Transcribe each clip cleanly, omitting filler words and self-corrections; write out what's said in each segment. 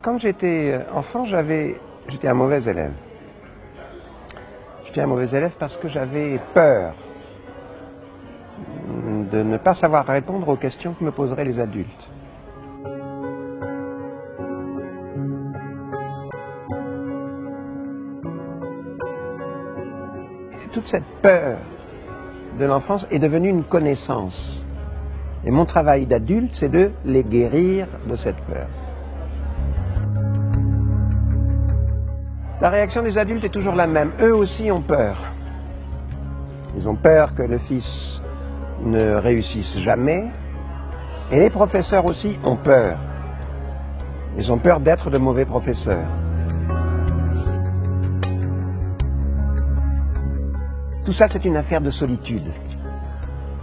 Quand j'étais enfant, j'étais un mauvais élève. J'étais un mauvais élève parce que j'avais peur de ne pas savoir répondre aux questions que me poseraient les adultes. Et toute cette peur de l'enfance est devenue une connaissance. Et mon travail d'adulte, c'est de les guérir de cette peur. La réaction des adultes est toujours la même. Eux aussi ont peur. Ils ont peur que le fils ne réussisse jamais. Et les professeurs aussi ont peur. Ils ont peur d'être de mauvais professeurs. Tout ça, c'est une affaire de solitude.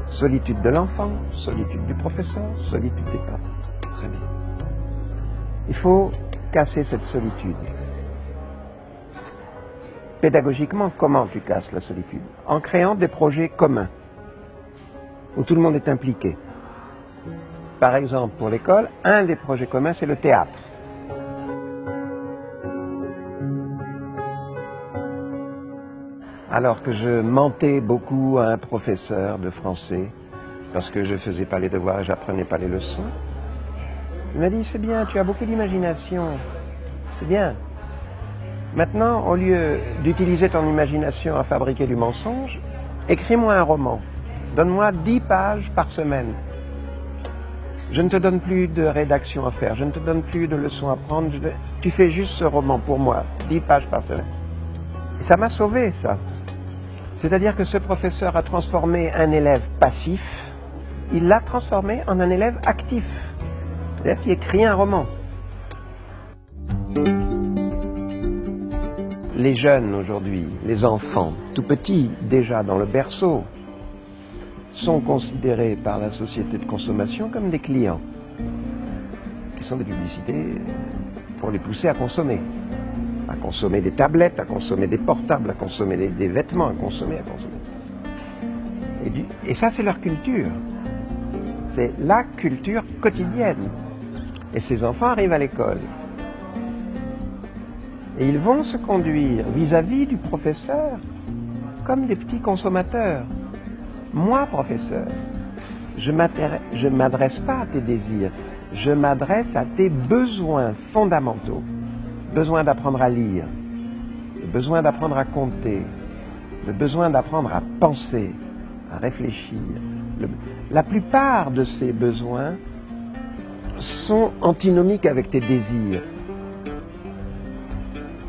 Solitude de l'enfant, solitude du professeur, solitude des parents. Très bien. Il faut casser cette solitude. Pédagogiquement, comment tu casses la solitude? En créant des projets communs, où tout le monde est impliqué. Par exemple, pour l'école, un des projets communs, c'est le théâtre. Alors que je mentais beaucoup à un professeur de français, parce que je ne faisais pas les devoirs et j'apprenais pas les leçons, il m'a dit, c'est bien, tu as beaucoup d'imagination, c'est bien. Maintenant, au lieu d'utiliser ton imagination à fabriquer du mensonge, écris-moi un roman. Donne-moi 10 pages par semaine. Je ne te donne plus de rédaction à faire, je ne te donne plus de leçons à prendre. Tu fais juste ce roman pour moi, 10 pages par semaine. Et ça m'a sauvé, ça. C'est-à-dire que ce professeur a transformé un élève passif, il l'a transformé en un élève actif. C'est-à-dire qui écrit un roman. Les jeunes aujourd'hui, les enfants, tout petits, déjà dans le berceau, sont considérés par la société de consommation comme des clients, qui sont des publicités pour les pousser à consommer des tablettes, à consommer des portables, à consommer des vêtements, à consommer. Et ça, c'est leur culture. C'est la culture quotidienne. Et ces enfants arrivent à l'école. Et ils vont se conduire vis-à-vis du professeur comme des petits consommateurs. Moi, professeur, je ne m'adresse pas à tes désirs, je m'adresse à tes besoins fondamentaux. Besoin d'apprendre à lire, le besoin d'apprendre à compter, le besoin d'apprendre à penser, à réfléchir. La plupart de ces besoins sont antinomiques avec tes désirs.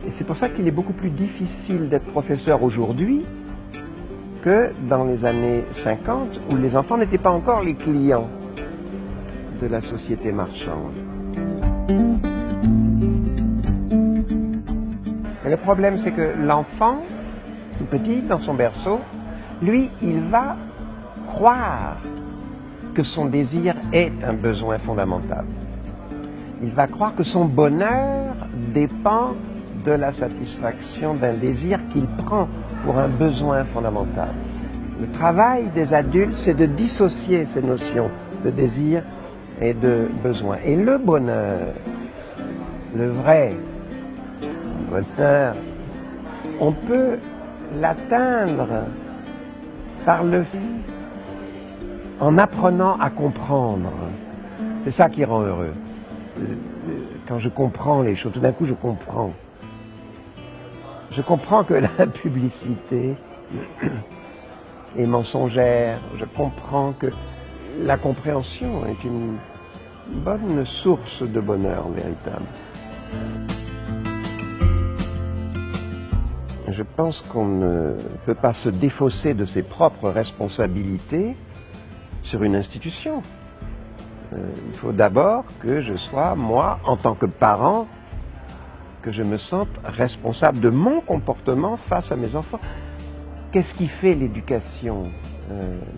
Et c'est pour ça qu'il est beaucoup plus difficile d'être professeur aujourd'hui que dans les années 50, où les enfants n'étaient pas encore les clients de la société marchande. Et le problème, c'est que l'enfant, tout petit, dans son berceau, lui, il va croire que son désir est un besoin fondamental. Il va croire que son bonheur dépend de la satisfaction d'un désir qu'il prend pour un besoin fondamental. Le travail des adultes, c'est de dissocier ces notions de désir et de besoin. Et le bonheur, le vrai bonheur, on peut l'atteindre en apprenant à comprendre. C'est ça qui rend heureux. Quand je comprends les choses, tout d'un coup je comprends. Je comprends que la publicité est mensongère. Je comprends que la compréhension est une bonne source de bonheur véritable. Je pense qu'on ne peut pas se défausser de ses propres responsabilités sur une institution. Il faut d'abord que je sois, moi, en tant que parent, que je me sente responsable de mon comportement face à mes enfants. Qu'est-ce qui fait l'éducation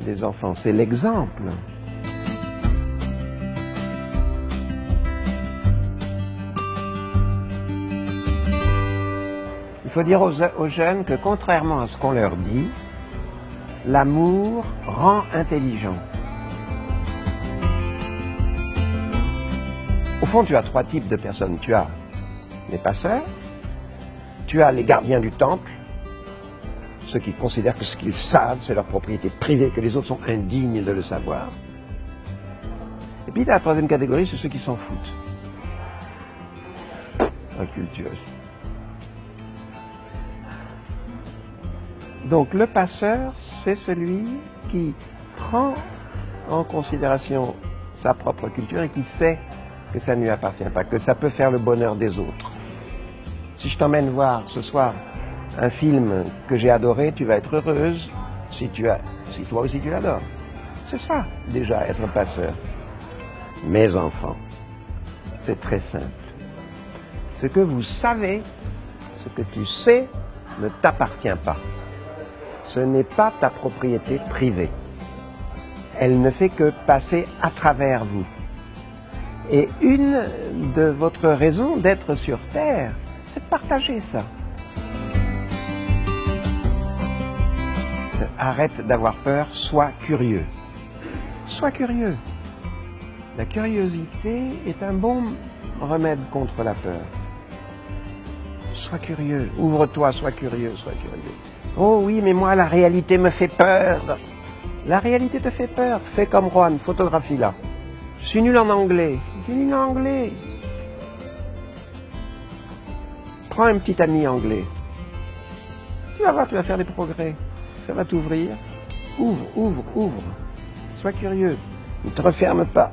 des enfants? C'est l'exemple. Il faut dire aux jeunes que contrairement à ce qu'on leur dit, l'amour rend intelligent. Au fond, tu as 3 types de personnes. Tu as les passeurs, tu as les gardiens du temple, ceux qui considèrent que ce qu'ils savent, c'est leur propriété privée, que les autres sont indignes de le savoir. Et puis la troisième catégorie, c'est ceux qui s'en foutent. Incultueux. Donc le passeur, c'est celui qui prend en considération sa propre culture et qui sait que ça ne lui appartient pas, que ça peut faire le bonheur des autres. Si je t'emmène voir ce soir un film que j'ai adoré, tu vas être heureuse si toi aussi tu l'adores. C'est ça, déjà, être passeur. Mes enfants, c'est très simple. Ce que vous savez, ce que tu sais, ne t'appartient pas. Ce n'est pas ta propriété privée. Elle ne fait que passer à travers vous. Et une de votre raison d'être sur Terre, c'est de partager ça. Arrête d'avoir peur, sois curieux. Sois curieux. La curiosité est un bon remède contre la peur. Sois curieux, ouvre-toi, sois curieux, sois curieux. Oh oui, mais moi, la réalité me fait peur. La réalité te fait peur. Fais comme Juan, photographie-la. Je suis nul en anglais. Je suis nul en anglais. Prends un petit ami anglais. Tu vas voir, tu vas faire des progrès. Ça va t'ouvrir. Ouvre, ouvre, ouvre. Sois curieux. Ne te referme pas.